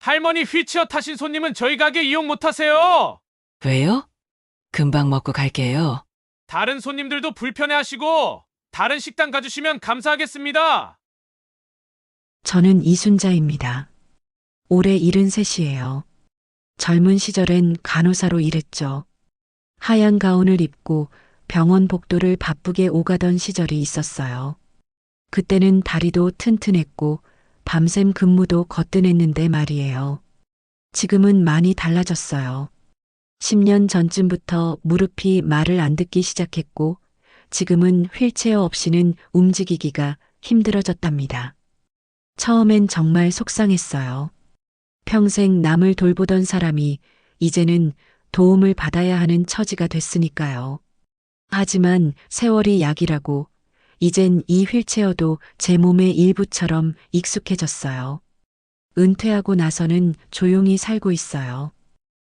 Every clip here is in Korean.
할머니 휠체어 타신 손님은 저희 가게 이용 못하세요. 왜요? 금방 먹고 갈게요. 다른 손님들도 불편해하시고 다른 식당 가주시면 감사하겠습니다. 저는 이순자입니다. 올해 73이에요. 젊은 시절엔 간호사로 일했죠. 하얀 가운을 입고 병원 복도를 바쁘게 오가던 시절이 있었어요. 그때는 다리도 튼튼했고 밤샘 근무도 거뜬했는데 말이에요. 지금은 많이 달라졌어요. 10년 전쯤부터 무릎이 말을 안 듣기 시작했고 지금은 휠체어 없이는 움직이기가 힘들어졌답니다. 처음엔 정말 속상했어요. 평생 남을 돌보던 사람이 이제는 도움을 받아야 하는 처지가 됐으니까요. 하지만 세월이 약이라고 이젠 이 휠체어도 제 몸의 일부처럼 익숙해졌어요. 은퇴하고 나서는 조용히 살고 있어요.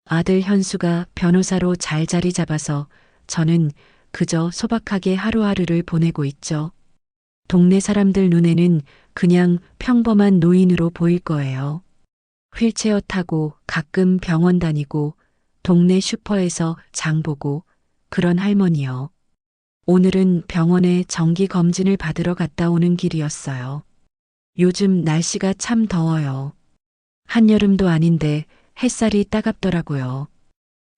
아들 현수가 변호사로 잘 자리 잡아서 저는 그저 소박하게 하루하루를 보내고 있죠. 동네 사람들 눈에는 그냥 평범한 노인으로 보일 거예요. 휠체어 타고 가끔 병원 다니고 동네 슈퍼에서 장 보고 그런 할머니요. 오늘은 병원에 정기 검진을 받으러 갔다 오는 길이었어요. 요즘 날씨가 참 더워요. 한여름도 아닌데 햇살이 따갑더라고요.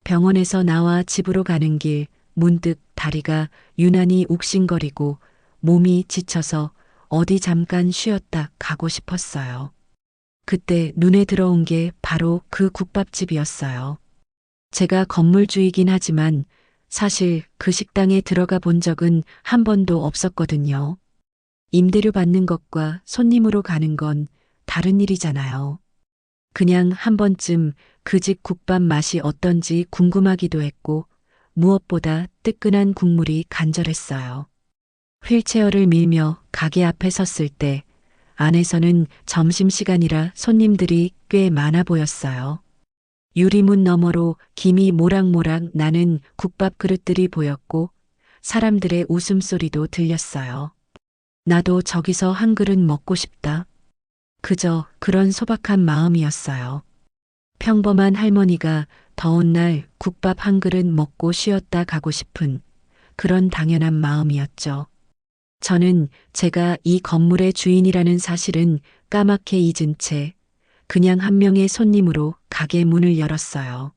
병원에서 나와 집으로 가는 길 문득 다리가 유난히 욱신거리고 몸이 지쳐서 어디 잠깐 쉬었다 가고 싶었어요. 그때 눈에 들어온 게 바로 그 국밥집이었어요. 제가 건물주이긴 하지만 사실 그 식당에 들어가 본 적은 한 번도 없었거든요. 임대료 받는 것과 손님으로 가는 건 다른 일이잖아요. 그냥 한 번쯤 그 집 국밥 맛이 어떤지 궁금하기도 했고 무엇보다 뜨끈한 국물이 간절했어요. 휠체어를 밀며 가게 앞에 섰을 때 안에서는 점심시간이라 손님들이 꽤 많아 보였어요. 유리문 너머로 김이 모락모락 나는 국밥 그릇들이 보였고 사람들의 웃음소리도 들렸어요. 나도 저기서 한 그릇 먹고 싶다. 그저 그런 소박한 마음이었어요. 평범한 할머니가 더운 날 국밥 한 그릇 먹고 쉬었다 가고 싶은 그런 당연한 마음이었죠. 저는 제가 이 건물의 주인이라는 사실은 까맣게 잊은 채 그냥 한 명의 손님으로 가게 문을 열었어요.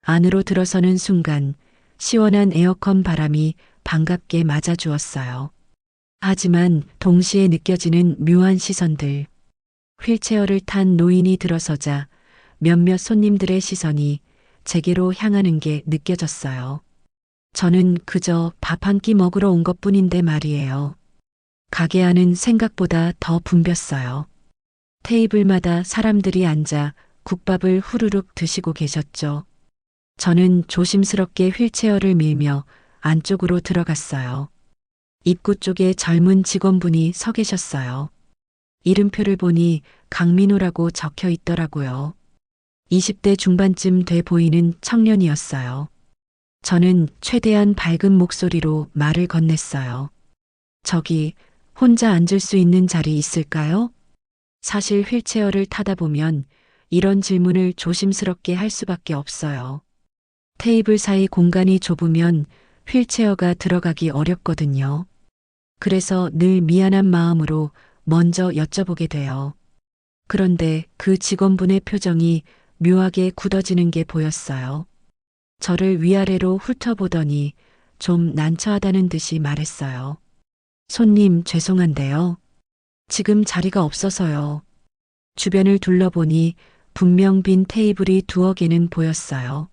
안으로 들어서는 순간 시원한 에어컨 바람이 반갑게 맞아주었어요. 하지만 동시에 느껴지는 묘한 시선들. 휠체어를 탄 노인이 들어서자 몇몇 손님들의 시선이 제게로 향하는 게 느껴졌어요. 저는 그저 밥 한 끼 먹으러 온 것뿐인데 말이에요. 가게 안은 생각보다 더 붐볐어요. 테이블마다 사람들이 앉아 국밥을 후루룩 드시고 계셨죠. 저는 조심스럽게 휠체어를 밀며 안쪽으로 들어갔어요. 입구 쪽에 젊은 직원분이 서 계셨어요. 이름표를 보니 강민호라고 적혀 있더라고요. 20대 중반쯤 돼 보이는 청년이었어요. 저는 최대한 밝은 목소리로 말을 건넸어요. 저기 혼자 앉을 수 있는 자리 있을까요? 사실 휠체어를 타다 보면 이런 질문을 조심스럽게 할 수밖에 없어요. 테이블 사이 공간이 좁으면 휠체어가 들어가기 어렵거든요. 그래서 늘 미안한 마음으로 먼저 여쭤보게 돼요. 그런데 그 직원분의 표정이 묘하게 굳어지는 게 보였어요. 저를 위아래로 훑어보더니 좀 난처하다는 듯이 말했어요. 손님 죄송한데요. 지금 자리가 없어서요. 주변을 둘러보니 분명 빈 테이블이 두어 개는 보였어요.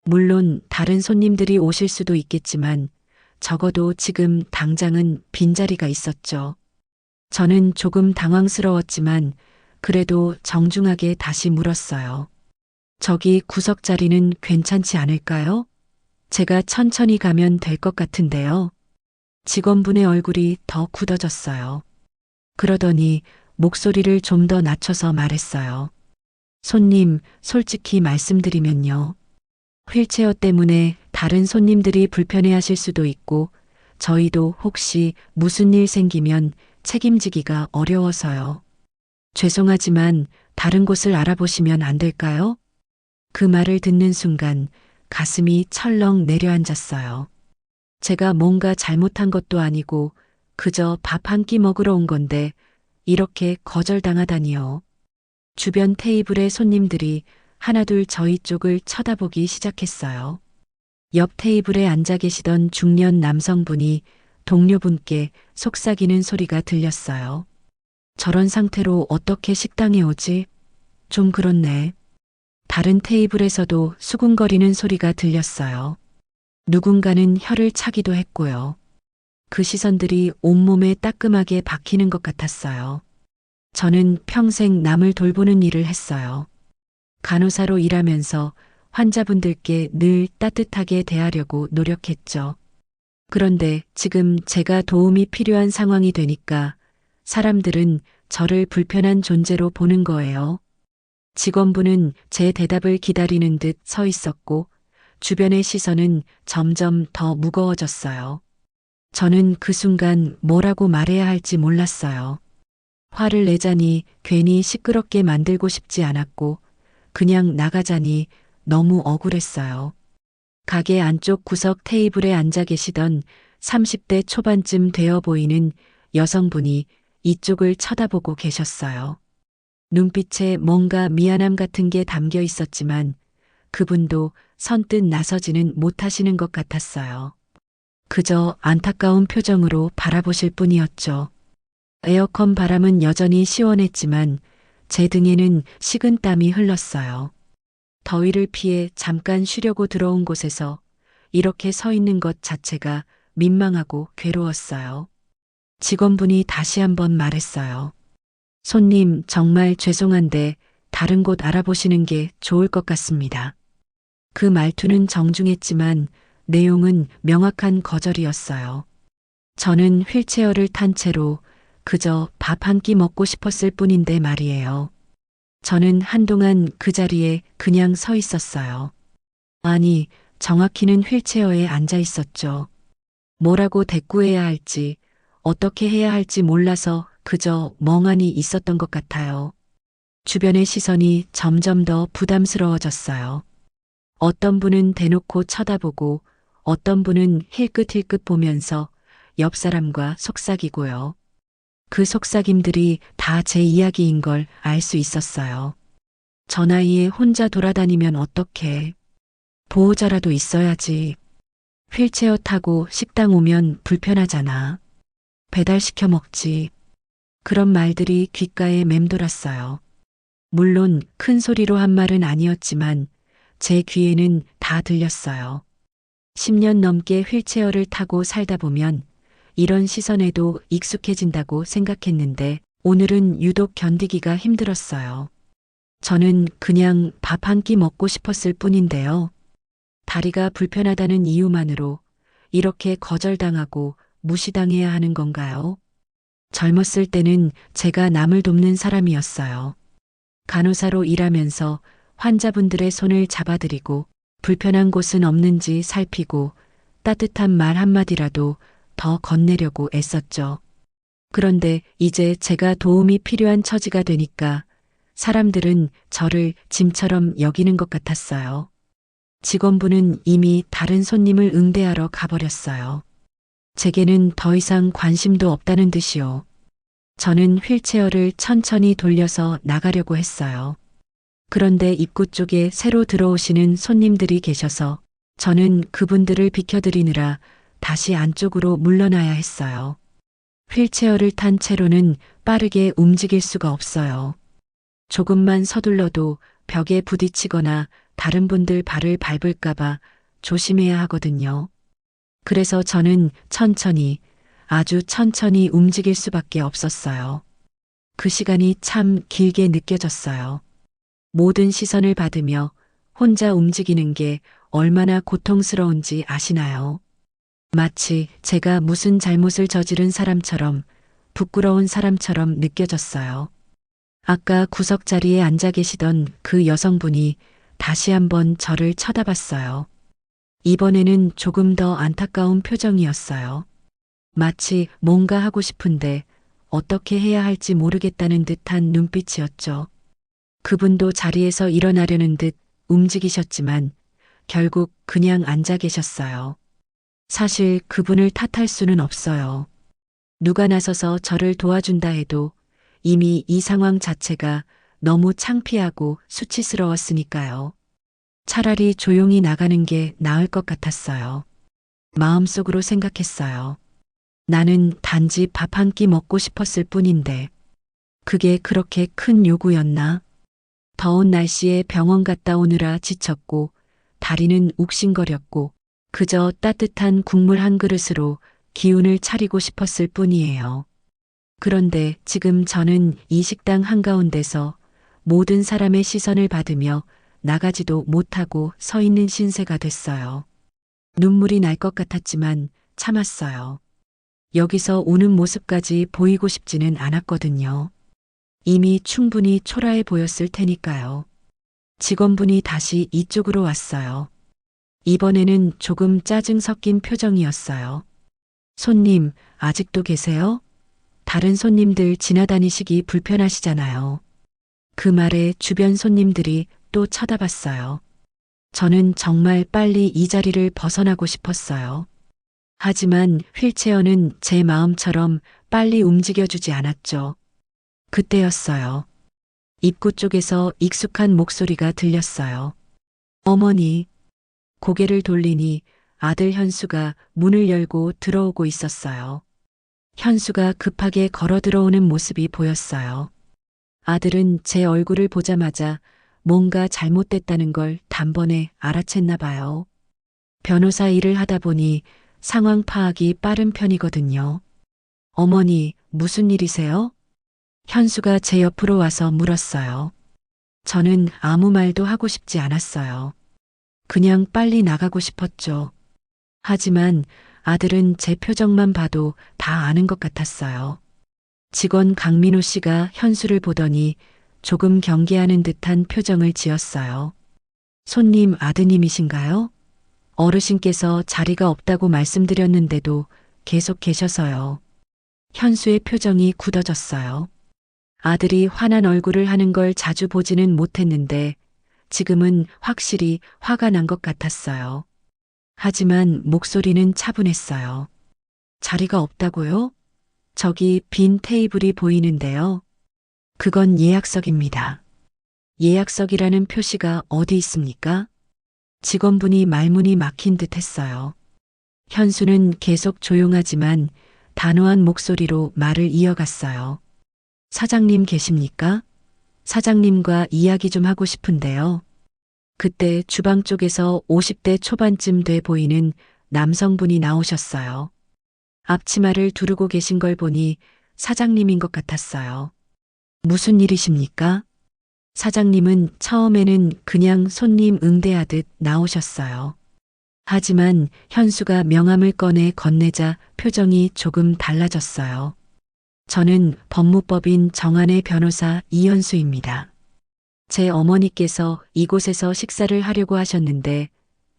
물론 다른 손님들이 오실 수도 있겠지만 적어도 지금 당장은 빈자리가 있었죠. 저는 조금 당황스러웠지만 그래도 정중하게 다시 물었어요. 저기 구석 자리는 괜찮지 않을까요? 제가 천천히 가면 될 것 같은데요. 직원분의 얼굴이 더 굳어졌어요. 그러더니 목소리를 좀 더 낮춰서 말했어요. 손님, 솔직히 말씀드리면요. 휠체어 때문에 다른 손님들이 불편해하실 수도 있고 저희도 혹시 무슨 일 생기면 책임지기가 어려워서요. 죄송하지만 다른 곳을 알아보시면 안 될까요? 그 말을 듣는 순간 가슴이 철렁 내려앉았어요. 제가 뭔가 잘못한 것도 아니고 그저 밥 한 끼 먹으러 온 건데 이렇게 거절당하다니요. 주변 테이블의 손님들이 하나둘 저희 쪽을 쳐다보기 시작했어요. 옆 테이블에 앉아 계시던 중년 남성분이 동료분께 속삭이는 소리가 들렸어요. 저런 상태로 어떻게 식당에 오지? 좀 그렇네. 다른 테이블에서도 수군거리는 소리가 들렸어요. 누군가는 혀를 차기도 했고요. 그 시선들이 온몸에 따끔하게 박히는 것 같았어요. 저는 평생 남을 돌보는 일을 했어요. 간호사로 일하면서 환자분들께 늘 따뜻하게 대하려고 노력했죠. 그런데 지금 제가 도움이 필요한 상황이 되니까 사람들은 저를 불편한 존재로 보는 거예요. 직원분은 제 대답을 기다리는 듯 서 있었고 주변의 시선은 점점 더 무거워졌어요. 저는 그 순간 뭐라고 말해야 할지 몰랐어요. 화를 내자니 괜히 시끄럽게 만들고 싶지 않았고 그냥 나가자니 너무 억울했어요. 가게 안쪽 구석 테이블에 앉아 계시던 30대 초반쯤 되어 보이는 여성분이 이쪽을 쳐다보고 계셨어요. 눈빛에 뭔가 미안함 같은 게 담겨 있었지만 그분도 선뜻 나서지는 못하시는 것 같았어요. 그저 안타까운 표정으로 바라보실 뿐이었죠. 에어컨 바람은 여전히 시원했지만 제 등에는 식은 땀이 흘렀어요. 더위를 피해 잠깐 쉬려고 들어온 곳에서 이렇게 서 있는 것 자체가 민망하고 괴로웠어요. 직원분이 다시 한번 말했어요. 손님, 정말 죄송한데 다른 곳 알아보시는 게 좋을 것 같습니다. 그 말투는 정중했지만 내용은 명확한 거절이었어요. 저는 휠체어를 탄 채로 그저 밥 한 끼 먹고 싶었을 뿐인데 말이에요. 저는 한동안 그 자리에 그냥 서 있었어요. 아니, 정확히는 휠체어에 앉아 있었죠. 뭐라고 대꾸해야 할지, 어떻게 해야 할지 몰라서 그저 멍하니 있었던 것 같아요. 주변의 시선이 점점 더 부담스러워졌어요. 어떤 분은 대놓고 쳐다보고 어떤 분은 힐끗힐끗 보면서 옆 사람과 속삭이고요. 그 속삭임들이 다 제 이야기인 걸 알 수 있었어요. 저 나이에 혼자 돌아다니면 어떡해. 보호자라도 있어야지. 휠체어 타고 식당 오면 불편하잖아. 배달시켜 먹지. 그런 말들이 귓가에 맴돌았어요. 물론 큰 소리로 한 말은 아니었지만 제 귀에는 다 들렸어요. 10년 넘게 휠체어를 타고 살다 보면 이런 시선에도 익숙해진다고 생각했는데 오늘은 유독 견디기가 힘들었어요. 저는 그냥 밥 한 끼 먹고 싶었을 뿐인데요. 다리가 불편하다는 이유만으로 이렇게 거절당하고 무시당해야 하는 건가요? 젊었을 때는 제가 남을 돕는 사람이었어요. 간호사로 일하면서 환자분들의 손을 잡아드리고 불편한 곳은 없는지 살피고 따뜻한 말 한마디라도 더 건네려고 애썼죠. 그런데 이제 제가 도움이 필요한 처지가 되니까 사람들은 저를 짐처럼 여기는 것 같았어요. 직원분은 이미 다른 손님을 응대하러 가버렸어요. 제게는 더 이상 관심도 없다는 듯이요. 저는 휠체어를 천천히 돌려서 나가려고 했어요. 그런데 입구 쪽에 새로 들어오시는 손님들이 계셔서 저는 그분들을 비켜드리느라 다시 안쪽으로 물러나야 했어요. 휠체어를 탄 채로는 빠르게 움직일 수가 없어요. 조금만 서둘러도 벽에 부딪히거나 다른 분들 발을 밟을까봐 조심해야 하거든요. 그래서 저는 천천히, 아주 천천히 움직일 수밖에 없었어요. 그 시간이 참 길게 느껴졌어요. 모든 시선을 받으며 혼자 움직이는 게 얼마나 고통스러운지 아시나요? 마치 제가 무슨 잘못을 저지른 사람처럼 부끄러운 사람처럼 느껴졌어요. 아까 구석 자리에 앉아 계시던 그 여성분이 다시 한번 저를 쳐다봤어요. 이번에는 조금 더 안타까운 표정이었어요. 마치 뭔가 하고 싶은데 어떻게 해야 할지 모르겠다는 듯한 눈빛이었죠. 그분도 자리에서 일어나려는 듯 움직이셨지만 결국 그냥 앉아 계셨어요. 사실 그분을 탓할 수는 없어요. 누가 나서서 저를 도와준다 해도 이미 이 상황 자체가 너무 창피하고 수치스러웠으니까요. 차라리 조용히 나가는 게 나을 것 같았어요. 마음속으로 생각했어요. 나는 단지 밥 한 끼 먹고 싶었을 뿐인데 그게 그렇게 큰 요구였나? 더운 날씨에 병원 갔다 오느라 지쳤고 다리는 욱신거렸고 그저 따뜻한 국물 한 그릇으로 기운을 차리고 싶었을 뿐이에요. 그런데 지금 저는 이 식당 한가운데서 모든 사람의 시선을 받으며 나가지도 못하고 서 있는 신세가 됐어요. 눈물이 날 것 같았지만 참았어요. 여기서 우는 모습까지 보이고 싶지는 않았거든요. 이미 충분히 초라해 보였을 테니까요. 직원분이 다시 이쪽으로 왔어요. 이번에는 조금 짜증 섞인 표정이었어요. 손님, 아직도 계세요? 다른 손님들 지나다니시기 불편하시잖아요. 그 말에 주변 손님들이 또 쳐다봤어요. 저는 정말 빨리 이 자리를 벗어나고 싶었어요. 하지만 휠체어는 제 마음처럼 빨리 움직여주지 않았죠. 그때였어요. 입구 쪽에서 익숙한 목소리가 들렸어요. 어머니. 고개를 돌리니 아들 현수가 문을 열고 들어오고 있었어요. 현수가 급하게 걸어 들어오는 모습이 보였어요. 아들은 제 얼굴을 보자마자 뭔가 잘못됐다는 걸 단번에 알아챘나 봐요. 변호사 일을 하다 보니 상황 파악이 빠른 편이거든요. 어머니, 무슨 일이세요? 현수가 제 옆으로 와서 물었어요. 저는 아무 말도 하고 싶지 않았어요. 그냥 빨리 나가고 싶었죠. 하지만 아들은 제 표정만 봐도 다 아는 것 같았어요. 직원 강민호 씨가 현수를 보더니 조금 경계하는 듯한 표정을 지었어요. 손님 아드님이신가요? 어르신께서 자리가 없다고 말씀드렸는데도 계속 계셔서요. 현수의 표정이 굳어졌어요. 아들이 화난 얼굴을 하는 걸 자주 보지는 못했는데 지금은 확실히 화가 난 것 같았어요. 하지만 목소리는 차분했어요. 자리가 없다고요? 저기 빈 테이블이 보이는데요. 그건 예약석입니다. 예약석이라는 표시가 어디 있습니까? 직원분이 말문이 막힌 듯 했어요. 현수는 계속 조용하지만 단호한 목소리로 말을 이어갔어요. 사장님 계십니까? 사장님과 이야기 좀 하고 싶은데요. 그때 주방 쪽에서 50대 초반쯤 돼 보이는 남성분이 나오셨어요. 앞치마를 두르고 계신 걸 보니 사장님인 것 같았어요. 무슨 일이십니까? 사장님은 처음에는 그냥 손님 응대하듯 나오셨어요. 하지만 현수가 명함을 꺼내 건네자 표정이 조금 달라졌어요. 저는 법무법인 정한의 변호사 이현수입니다. 제 어머니께서 이곳에서 식사를 하려고 하셨는데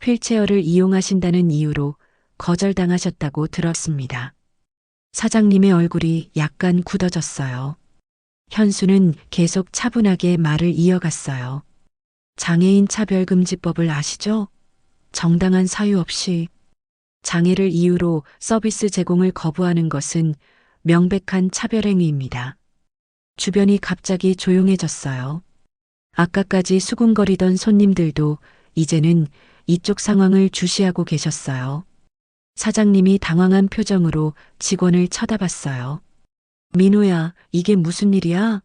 휠체어를 이용하신다는 이유로 거절당하셨다고 들었습니다. 사장님의 얼굴이 약간 굳어졌어요. 현수는 계속 차분하게 말을 이어갔어요. 장애인 차별금지법을 아시죠? 정당한 사유 없이 장애를 이유로 서비스 제공을 거부하는 것은 명백한 차별행위입니다. 주변이 갑자기 조용해졌어요. 아까까지 수군거리던 손님들도 이제는 이쪽 상황을 주시하고 계셨어요. 사장님이 당황한 표정으로 직원을 쳐다봤어요. 민호야, 이게 무슨 일이야?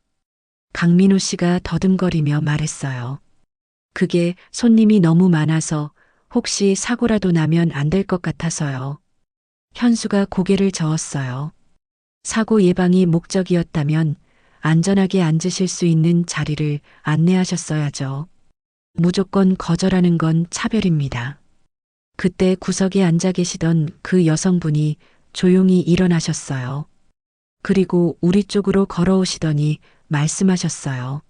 강민호 씨가 더듬거리며 말했어요. 그게 손님이 너무 많아서 혹시 사고라도 나면 안 될 것 같아서요. 현수가 고개를 저었어요. 사고 예방이 목적이었다면 안전하게 앉으실 수 있는 자리를 안내하셨어야죠. 무조건 거절하는 건 차별입니다. 그때 구석에 앉아 계시던 그 여성분이 조용히 일어나셨어요. 그리고 우리 쪽으로 걸어오시더니 말씀하셨어요.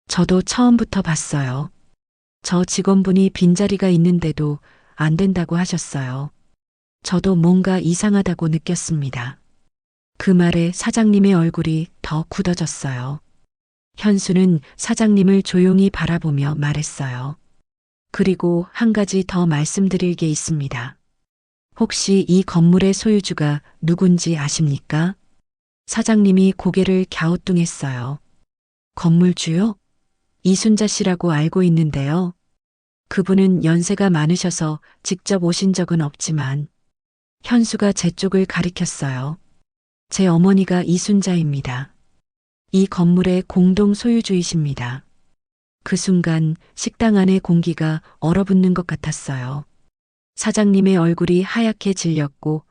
저도 처음부터 봤어요. 저 직원분이 빈자리가 있는데도 안 된다고 하셨어요. 저도 뭔가 이상하다고 느꼈습니다. 그 말에 사장님의 얼굴이 더 굳어졌어요. 현수는 사장님을 조용히 바라보며 말했어요. 그리고 한 가지 더 말씀드릴 게 있습니다. 혹시 이 건물의 소유주가 누군지 아십니까? 사장님이 고개를 갸우뚱했어요. 건물주요? 이순자 씨라고 알고 있는데요. 그분은 연세가 많으셔서 직접 오신 적은 없지만 현수가 제 쪽을 가리켰어요. 제 어머니가 이순자입니다. 이 건물의 공동 소유주이십니다. 그 순간 식당 안의 공기가 얼어붙는 것 같았어요. 사장님의 얼굴이 하얗게 질렸고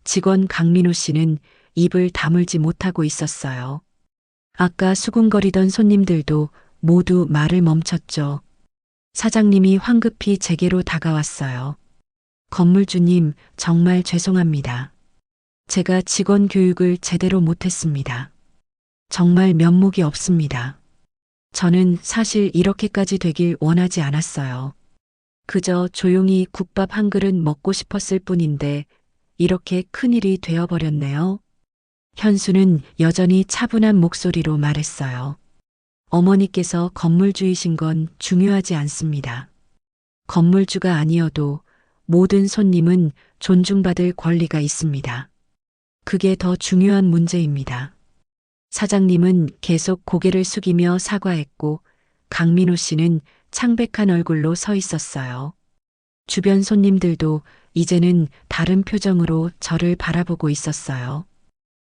직원 강민호 씨는 입을 다물지 못하고 있었어요. 아까 수군거리던 손님들도 모두 말을 멈췄죠. 사장님이 황급히 제게로 다가왔어요. 건물주님, 정말 죄송합니다. 제가 직원 교육을 제대로 못했습니다. 정말 면목이 없습니다. 저는 사실 이렇게까지 되길 원하지 않았어요. 그저 조용히 국밥 한 그릇 먹고 싶었을 뿐인데 이렇게 큰일이 되어버렸네요. 현수는 여전히 차분한 목소리로 말했어요. 어머니께서 건물주이신 건 중요하지 않습니다. 건물주가 아니어도 모든 손님은 존중받을 권리가 있습니다. 그게 더 중요한 문제입니다. 사장님은 계속 고개를 숙이며 사과했고 강민호 씨는 창백한 얼굴로 서 있었어요. 주변 손님들도 이제는 다른 표정으로 저를 바라보고 있었어요.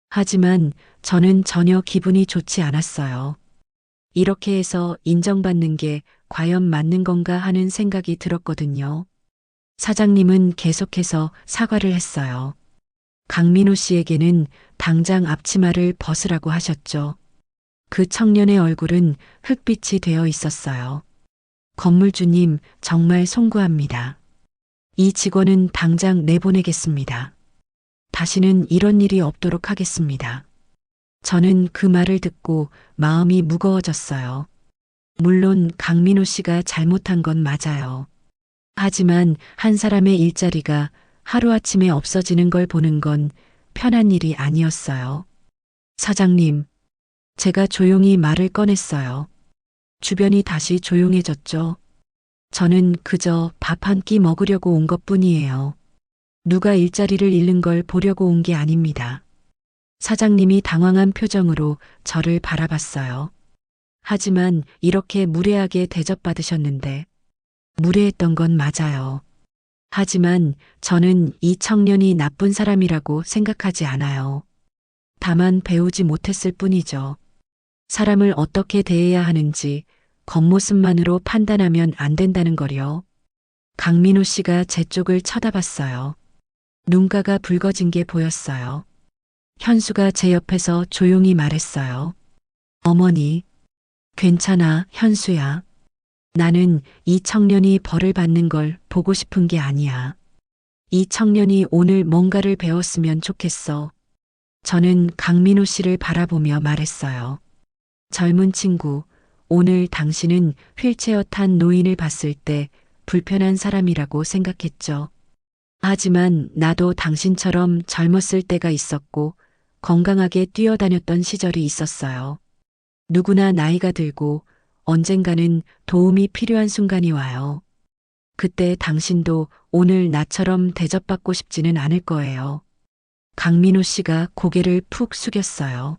하지만 저는 전혀 기분이 좋지 않았어요. 이렇게 해서 인정받는 게 과연 맞는 건가 하는 생각이 들었거든요. 사장님은 계속해서 사과를 했어요. 강민호 씨에게는 당장 앞치마를 벗으라고 하셨죠. 그 청년의 얼굴은 흙빛이 되어 있었어요. 건물주님, 정말 송구합니다. 이 직원은 당장 내보내겠습니다. 다시는 이런 일이 없도록 하겠습니다. 저는 그 말을 듣고 마음이 무거워졌어요. 물론 강민호 씨가 잘못한 건 맞아요. 하지만 한 사람의 일자리가 하루아침에 없어지는 걸 보는 건 편한 일이 아니었어요. 사장님, 제가 조용히 말을 꺼냈어요. 주변이 다시 조용해졌죠. 저는 그저 밥 한 끼 먹으려고 온 것뿐이에요. 누가 일자리를 잃는 걸 보려고 온 게 아닙니다. 사장님이 당황한 표정으로 저를 바라봤어요. 하지만 이렇게 무례하게 대접받으셨는데 무례했던 건 맞아요. 하지만 저는 이 청년이 나쁜 사람이라고 생각하지 않아요. 다만 배우지 못했을 뿐이죠. 사람을 어떻게 대해야 하는지 겉모습만으로 판단하면 안 된다는 거요. 강민호 씨가 제 쪽을 쳐다봤어요. 눈가가 붉어진 게 보였어요. 현수가 제 옆에서 조용히 말했어요. 어머니, 괜찮아, 현수야. 나는 이 청년이 벌을 받는 걸 보고 싶은 게 아니야. 이 청년이 오늘 뭔가를 배웠으면 좋겠어. 저는 강민호 씨를 바라보며 말했어요. 젊은 친구, 오늘 당신은 휠체어 탄 노인을 봤을 때 불편한 사람이라고 생각했죠. 하지만 나도 당신처럼 젊었을 때가 있었고 건강하게 뛰어다녔던 시절이 있었어요. 누구나 나이가 들고 언젠가는 도움이 필요한 순간이 와요. 그때 당신도 오늘 나처럼 대접받고 싶지는 않을 거예요. 강민호 씨가 고개를 푹 숙였어요.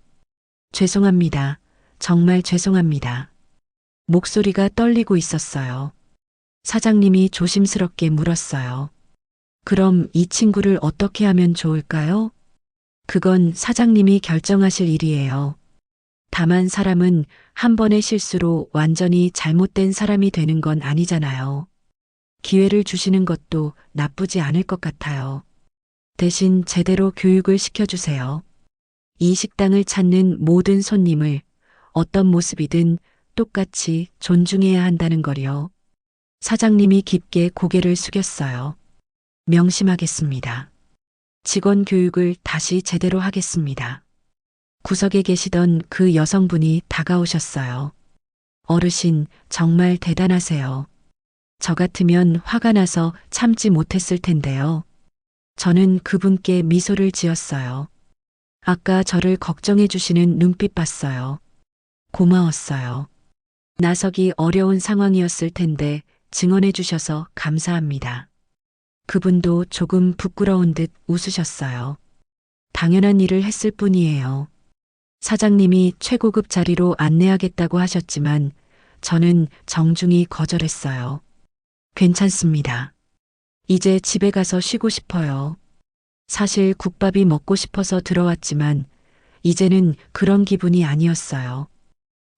죄송합니다. 정말 죄송합니다. 목소리가 떨리고 있었어요. 사장님이 조심스럽게 물었어요. 그럼 이 친구를 어떻게 하면 좋을까요? 그건 사장님이 결정하실 일이에요. 다만 사람은 한 번의 실수로 완전히 잘못된 사람이 되는 건 아니잖아요. 기회를 주시는 것도 나쁘지 않을 것 같아요. 대신 제대로 교육을 시켜주세요. 이 식당을 찾는 모든 손님을 어떤 모습이든 똑같이 존중해야 한다는 거요. 사장님이 깊게 고개를 숙였어요. 명심하겠습니다. 직원 교육을 다시 제대로 하겠습니다. 구석에 계시던 그 여성분이 다가오셨어요. 어르신, 정말 대단하세요. 저 같으면 화가 나서 참지 못했을 텐데요. 저는 그분께 미소를 지었어요. 아까 저를 걱정해 주시는 눈빛 봤어요. 고마웠어요. 나서기 어려운 상황이었을 텐데 증언해 주셔서 감사합니다. 그분도 조금 부끄러운 듯 웃으셨어요. 당연한 일을 했을 뿐이에요. 사장님이 최고급 자리로 안내하겠다고 하셨지만 저는 정중히 거절했어요. 괜찮습니다. 이제 집에 가서 쉬고 싶어요. 사실 국밥이 먹고 싶어서 들어왔지만 이제는 그런 기분이 아니었어요.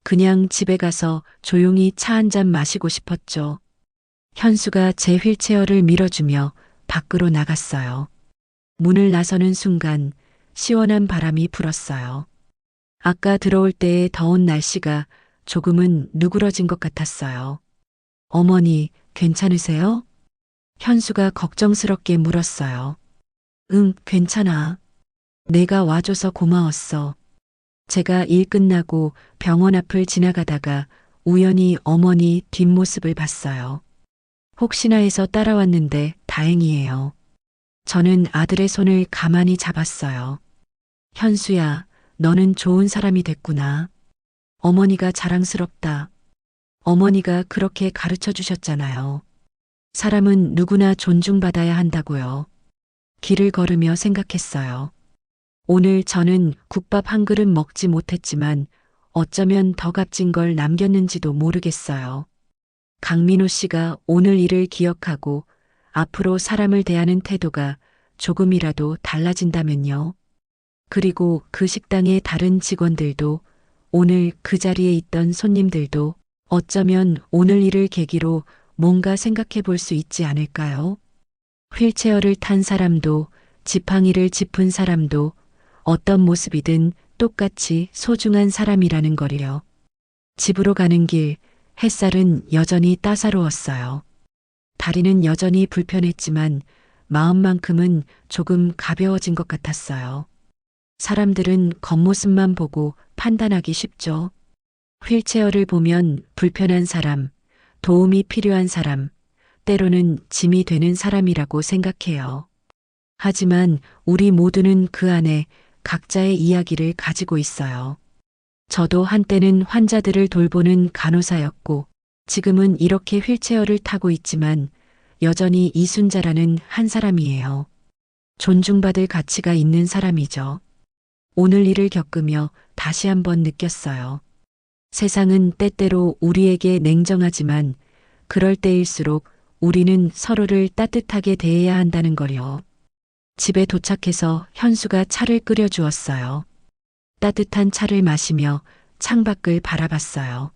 그냥 집에 가서 조용히 차 한 잔 마시고 싶었죠. 현수가 제 휠체어를 밀어주며 밖으로 나갔어요. 문을 나서는 순간 시원한 바람이 불었어요. 아까 들어올 때의 더운 날씨가 조금은 누그러진 것 같았어요. 어머니, 괜찮으세요? 현수가 걱정스럽게 물었어요. 응, 괜찮아. 내가 와줘서 고마웠어. 제가 일 끝나고 병원 앞을 지나가다가 우연히 어머니 뒷모습을 봤어요. 혹시나 해서 따라왔는데 다행이에요. 저는 아들의 손을 가만히 잡았어요. 현수야, 너는 좋은 사람이 됐구나. 어머니가 자랑스럽다. 어머니가 그렇게 가르쳐 주셨잖아요. 사람은 누구나 존중받아야 한다고요. 길을 걸으며 생각했어요. 오늘 저는 국밥 한 그릇 먹지 못했지만 어쩌면 더 값진 걸 남겼는지도 모르겠어요. 강민호 씨가 오늘 일을 기억하고 앞으로 사람을 대하는 태도가 조금이라도 달라진다면요. 그리고 그 식당의 다른 직원들도 오늘 그 자리에 있던 손님들도 어쩌면 오늘 일을 계기로 뭔가 생각해 볼 수 있지 않을까요? 휠체어를 탄 사람도 지팡이를 짚은 사람도 어떤 모습이든 똑같이 소중한 사람이라는 거리요. 집으로 가는 길 햇살은 여전히 따사로웠어요. 다리는 여전히 불편했지만 마음만큼은 조금 가벼워진 것 같았어요. 사람들은 겉모습만 보고 판단하기 쉽죠. 휠체어를 보면 불편한 사람, 도움이 필요한 사람, 때로는 짐이 되는 사람이라고 생각해요. 하지만 우리 모두는 그 안에 각자의 이야기를 가지고 있어요. 저도 한때는 환자들을 돌보는 간호사였고 지금은 이렇게 휠체어를 타고 있지만 여전히 이순자라는 한 사람이에요. 존중받을 가치가 있는 사람이죠. 오늘 일을 겪으며 다시 한번 느꼈어요. 세상은 때때로 우리에게 냉정하지만 그럴 때일수록 우리는 서로를 따뜻하게 대해야 한다는 거요. 집에 도착해서 현수가 차를 끓여주었어요. 따뜻한 차를 마시며 창밖을 바라봤어요.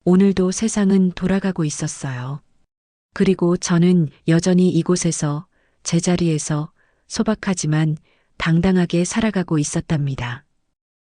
오늘도 세상은 돌아가고 있었어요. 그리고 저는 여전히 이곳에서 제자리에서 소박하지만 당당하게 살아가고 있었답니다.